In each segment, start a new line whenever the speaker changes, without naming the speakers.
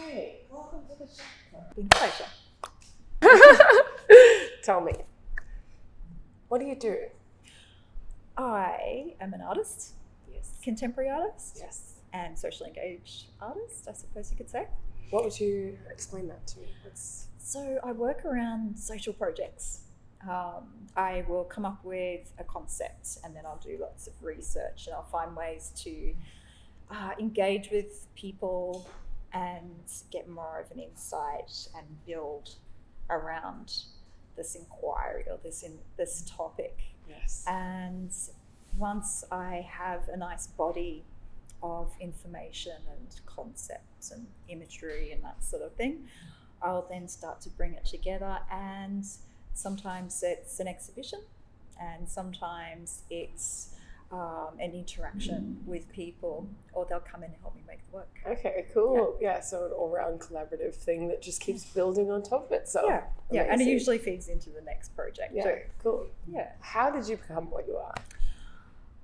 Hey, welcome to the show.
Been a pleasure.
Tell me, what do you do?
I am an artist,
Yes.
contemporary artist,
Yes.
and socially engaged artist, I suppose you could say.
What would you explain that to me?
So I work around social projects. I will come up with a concept and then I'll do lots of research and I'll find ways to engage with people and get more of an insight and build around this inquiry or this topic.
Yes.
And once I have a nice body of information and concepts and imagery and that sort of thing, I'll then start to bring it together, and sometimes it's an exhibition and sometimes it's an interaction with people, or they'll come in and help me make the work.
Okay, cool. Yeah, so an all-round collaborative thing that just keeps building on top of itself.
Yeah, and it
Amazing.
usually feeds into the next project
Yeah,
too.
cool.
Yeah.
How did you become what you are?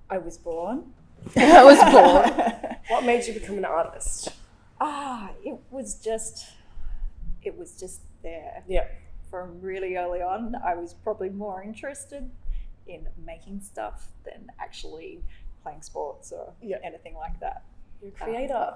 I was born.
I was born. What made you become an artist?
It was just there.
Yeah.
From really early on, I was probably more interested in making stuff than actually playing sports or anything like that.
You're a creator.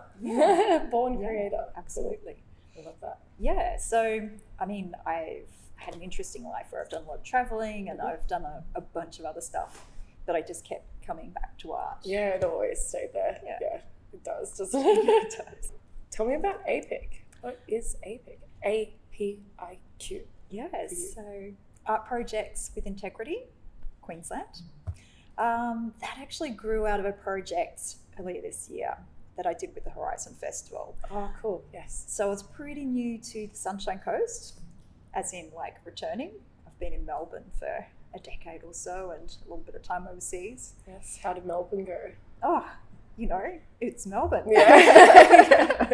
Born creator.
Absolutely.
I love that.
Yeah, so I mean, I've had an interesting life where I've done a lot of traveling and I've done a bunch of other stuff, but I just kept coming back to art.
Yeah, it always stayed there.
Yeah.
It does, doesn't it?
It does.
Tell me about APIQ. What is APIQ? APIQ.
Yes, so Art Projects with Integrity, Queensland. That actually grew out of a project earlier this year that I did with the Horizon Festival.
Oh, cool. Yes.
So it's pretty new to the Sunshine Coast, as in like returning. I've been in Melbourne for a decade or so and a little bit of time overseas.
Yes. How did Melbourne go?
Oh, it's Melbourne.
Yeah.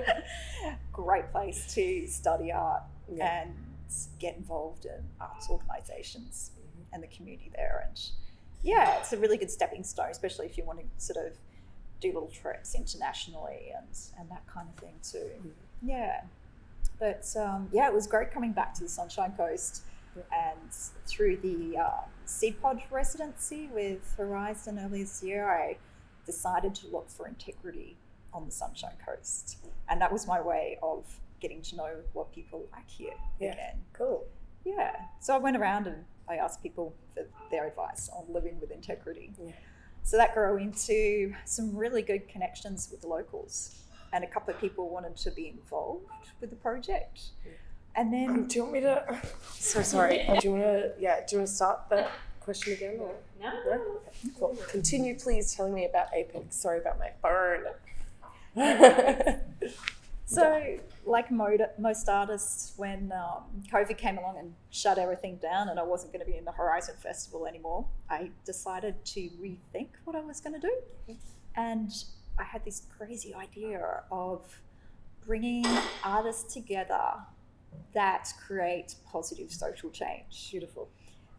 Great place to study art
Yeah.
and get involved in arts organisations and the community there. And yeah, it's a really good stepping stone, especially if you want to sort of do little trips internationally and that kind of thing too. Yeah. But it was great coming back to the Sunshine Coast and through the Seed Pod residency with Horizon earlier this year, I decided to look for integrity on the Sunshine Coast. And that was my way of getting to know what people like here again.
Cool.
Yeah. So I went around and I asked people for their advice on living with integrity.
Yeah.
So that grew into some really good connections with the locals. And a couple of people wanted to be involved with the project. And then
Do you want me to? So sorry. Do you want to start that question again? Or?
No.
Okay, cool. Continue, please, telling me about APIQ. Sorry about my phone.
So, like most artists, when COVID came along and shut everything down and I wasn't going to be in the Horizon Festival anymore, I decided to rethink what I was going to do. And I had this crazy idea of bringing artists together that create positive social change.
Beautiful.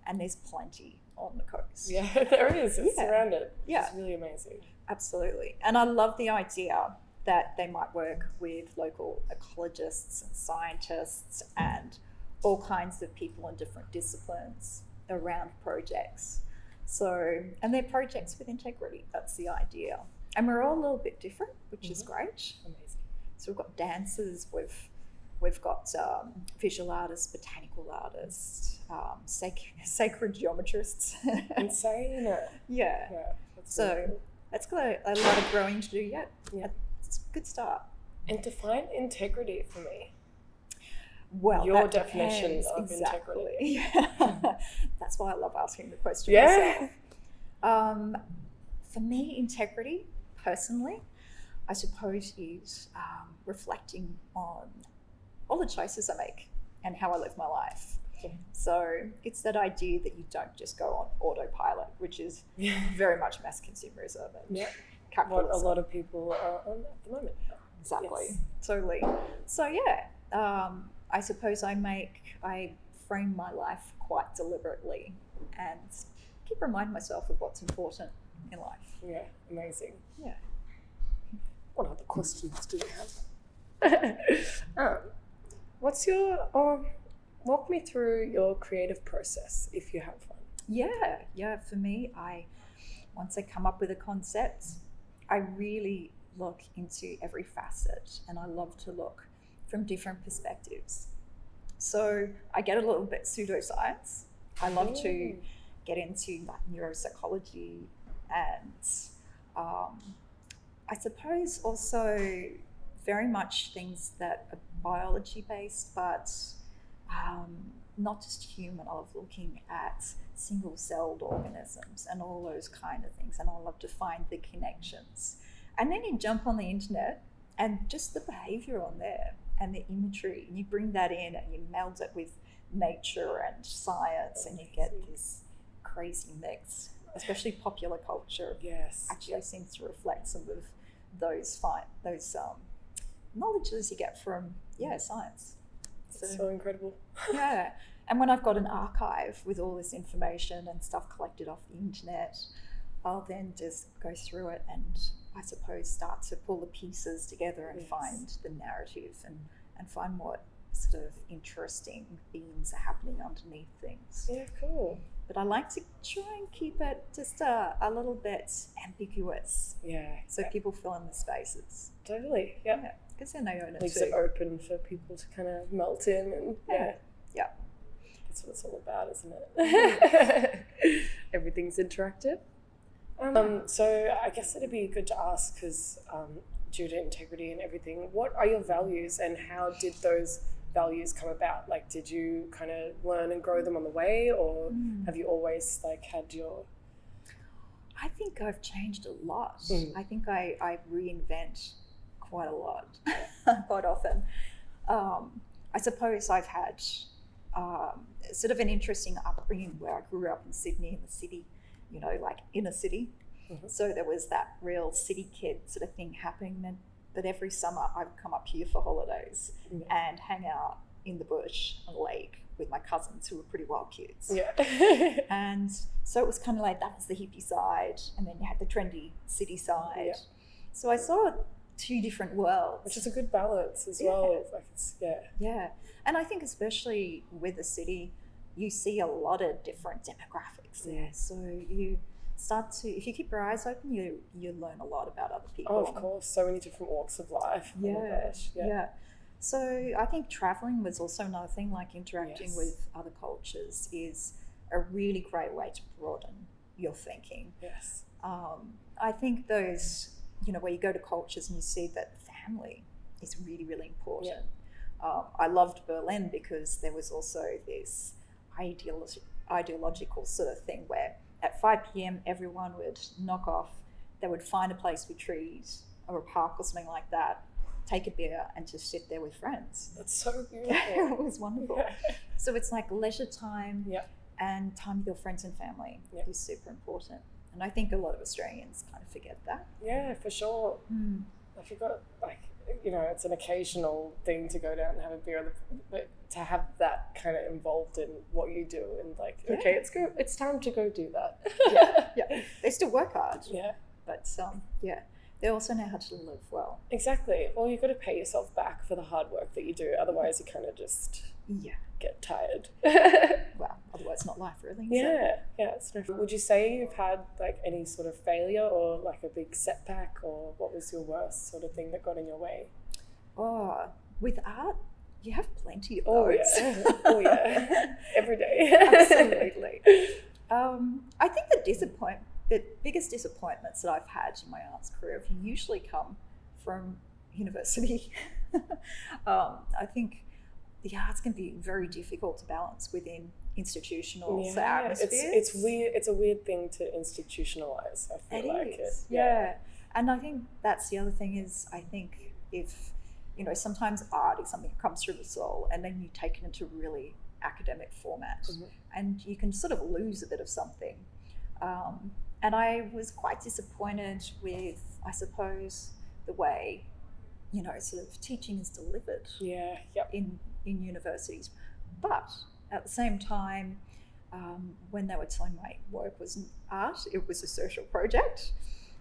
And there's plenty on the coast.
Yeah, there is. It's
Yeah.
surrounded.
Yeah.
It's really amazing.
Absolutely. And I love the idea that they might work with local ecologists and scientists and all kinds of people in different disciplines around projects. So, and they're projects with integrity. That's the idea. And we're all a little bit different, which is great.
Amazing.
So we've got dancers, we've got visual artists, botanical artists, sacred geometrists.
Insane.
Yeah.
Yeah.
So that's got a lot of growing to do yet.
Yeah.
It's a good start.
And define integrity for me.
Well,
Your
that
definition
depends.
of integrity.
Yeah. That's why I love asking the question
Yeah.
myself. For me, integrity, personally, I suppose is reflecting on all the choices I make and how I live my life.
Yeah.
So it's that idea that you don't just go on autopilot, which is very much mass consumerism and capitalism.
What a lot of people are on at the moment.
Exactly.
Yes.
Totally. So I suppose I frame my life quite deliberately and keep reminding myself of what's important in life.
Yeah, amazing.
Yeah.
What other questions do we have? What's your walk me through your creative process if you have one.
Yeah. For me, once I come up with a concept, I really look into every facet, and I love to look from different perspectives. So I get a little bit pseudoscience. I love to get into like neuropsychology and I suppose also very much things that are biology based, but not just human. I love looking at single-celled organisms and all those kind of things, and I love to find the connections. And then you jump on the internet and just the behavior on there and the imagery, and you bring that in and you meld it with nature and science, and you get this crazy mix. Especially popular culture actually seems to reflect some of those knowledges you get from science.
So incredible.
Yeah. And when I've got an archive with all this information and stuff collected off the internet, I'll then just go through it and I suppose start to pull the pieces together and find the narrative and find what sort of interesting themes are happening underneath things.
Yeah, cool.
But I like to try and keep it just a little bit ambiguous.
Yeah.
So people fill in the spaces.
Totally. Yeah.
Because then they own it
Leaves
too.
it open for people to kind of melt in and
Yeah.
That's what it's all about, isn't it? Everything's interactive. So I guess it'd be good to ask, because due to integrity and everything, what are your values and how did those values come about? Like, did you kind of learn and grow them on the way, or have you always like had your...
I think I've changed a lot. I think I reinvent quite a lot, quite often. I suppose I've had sort of an interesting upbringing where I grew up in Sydney, in the city, like inner city. So there was that real city kid sort of thing happening. But every summer I would come up here for holidays and hang out in the bush on the lake with my cousins who were pretty wild kids.
Yeah.
And so it was kind of like that was the hippie side, and then you had the trendy city side.
Yeah.
So I saw two different worlds.
Which is a good balance as well. Like
Yeah. And I think especially with the city, you see a lot of different demographics there. So you start to, if you keep your eyes open, you learn a lot about other people.
Oh, of course. So many different walks of life.
Yeah.
Oh my gosh.
Yeah. So I think traveling was also another thing, like interacting with other cultures is a really great way to broaden your thinking.
Yes.
I think those, where you go to cultures and you see that family is really, really important. Yeah. I loved Berlin because there was also this ideological sort of thing where at 5 p.m. everyone would knock off, they would find a place with trees or a park or something like that, take a beer and just sit there with friends.
That's so beautiful.
It was wonderful. Yeah. So it's like leisure time and time with your friends and family is super important. And I think a lot of Australians kind of forget that.
Yeah, for sure. I forgot, it's an occasional thing to go down and have a beer, but to have that kind of involved in what you do and okay, it's time to go do that.
Yeah. They still work hard.
Yeah.
But they also know how to live well.
Exactly. Well, you've got to pay yourself back for the hard work that you do. Otherwise, you kind of just get tired.
Well, otherwise not life, really.
Yeah. Would you say you've had any sort of failure or a big setback, or what was your worst sort of thing that got in your way?
Oh, with art, you have plenty of those.
Oh yeah. Every day.
Absolutely. I think the biggest disappointments that I've had in my arts career have usually come from university. I think the arts can be very difficult to balance within institutional atmospheres.
It's weird. It's a weird thing to institutionalize. I feel
it is. Yeah. And I think that's the other thing is, I think if, sometimes art is something that comes through the soul and then you take it into really academic format and you can sort of lose a bit of something. And I was quite disappointed with, I suppose, the way, sort of teaching is delivered in universities. But at the same time, when they were telling my work wasn't art, it was a social project,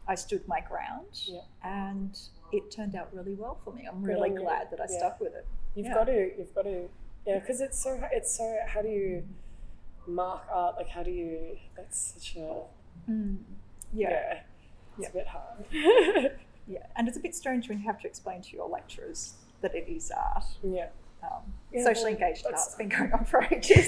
I stood my ground, and it turned out really well for me. I'm really glad that I stuck with it.
You've got to, because it's so, how do you mark art? Like, how do you, that's such a, it's a bit hard.
Yeah, and it's a bit strange when you have to explain to your lecturers that it is art. Socially engaged art's been going on for ages.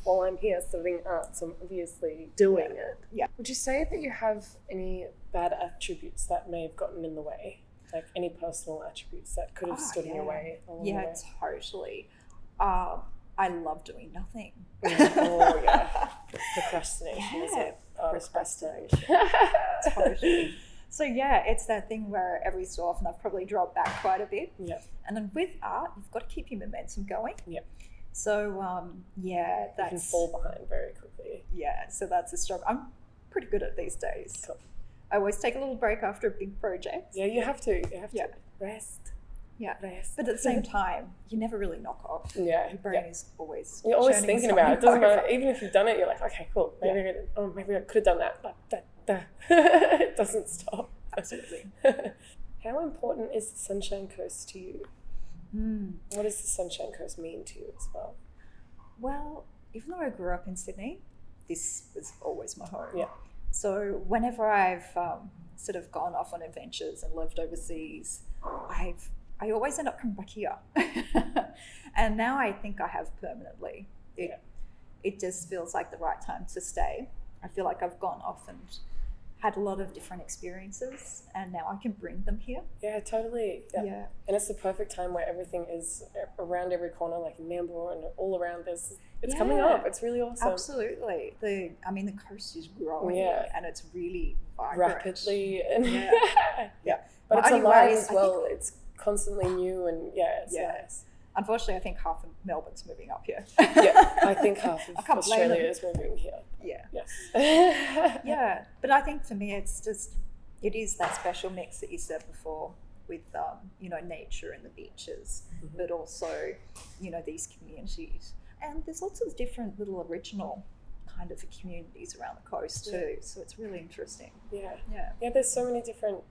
While I'm here studying art, so I'm obviously doing it.
Yeah.
Would you say that you have any bad attributes that may have gotten in the way? Like any personal attributes that could have stood in your way along the way?
Totally. I love doing nothing.
Procrastination is it?
Procrastination. Totally. So it's that thing where every so often I've probably dropped back quite a bit.
Yeah.
And then with art, you've got to keep your momentum going.
Yeah.
So that's,
you can fall behind very quickly.
Yeah, so that's a struggle. I'm pretty good at these days.
Cool.
I always take a little break after a big project.
Yeah, you have to. Rest.
Yeah.
Rest.
But at the same time, you never really knock off.
Yeah.
Your brain is always
You're always thinking about it. It doesn't matter. Even if you've done it, you're like, okay, cool. Maybe I could have done that. But it doesn't stop.
Absolutely.
How important is the Sunshine Coast to you? What does the Sunshine Coast mean to you as well?
Well, even though I grew up in Sydney, this was always my home.
Yeah.
So whenever I've sort of gone off on adventures and lived overseas, I always end up coming back here. And now I think I have permanently. It just feels like the right time to stay. I feel like I've gone off and had a lot of different experiences, and now I can bring them here.
Yeah, totally. Yeah. And it's the perfect time where everything is around every corner, like in Nambour and all around this. It's coming up. It's really awesome.
Absolutely. The coast is growing and it's really vibrant.
Rapidly. And But
Well,
it's
anyways,
alive as well. It's constantly new and it's nice.
Unfortunately, I think half of Melbourne's moving up here.
I think half of Australia is moving here.
Yeah.
Yes.
But I think for me, it is that special mix that you said before with, nature and the beaches, but also, these communities. And there's lots of different little original kind of communities around the coast too. So it's really interesting.
Yeah, there's so many different,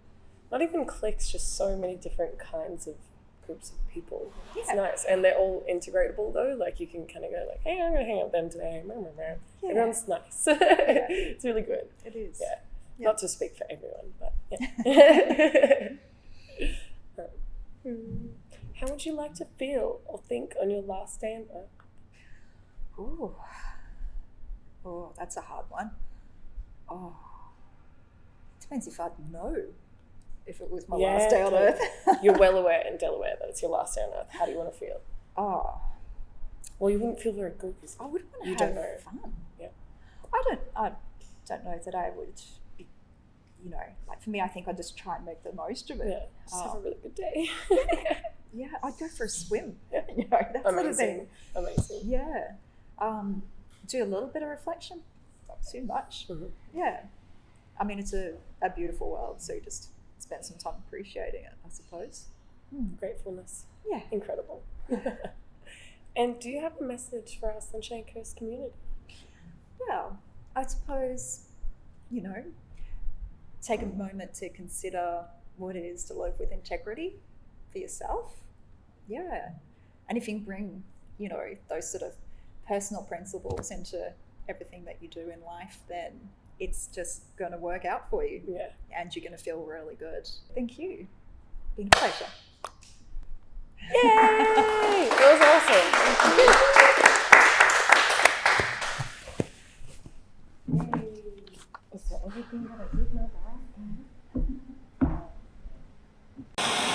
not even cliques, just so many different kinds of groups of people. It's nice, and they're all integratable though. Like you can kind of go like, hey, I'm gonna hang out with them today. Everyone's nice. It's really good.
It is.
Yeah. Not to speak for everyone, but How would you like to feel or think on your last day on Earth?
Oh, that's a hard one. Oh, depends if I'd know if it was my last day on Earth.
You're well aware in Delaware that it's your last day on Earth. How do you want to feel? Well, you wouldn't feel very good because
I would want to have fun.
Yeah. I
don't know that I would be, like for me, I think I'd just try and make the most of it.
Yeah, just have a really good day.
Yeah, I'd go for a swim.
Yeah.
That
Amazing.
sort of thing.
Amazing.
Yeah. Do a little bit of reflection, not too much. Yeah. I mean, it's a beautiful world, so you just spend some time appreciating it, I suppose.
Gratefulness.
Yeah.
Incredible. And do you have a message for our Sunshine Coast community?
Well, I suppose, take a moment to consider what it is to live with integrity for yourself. Yeah. And if you can bring, those sort of personal principles into everything that you do in life, then it's just going to work out for you.
Yeah.
And you're going to feel really good. Thank you. It's been a pleasure.
Yay! That was awesome. Is there anything that I did know about?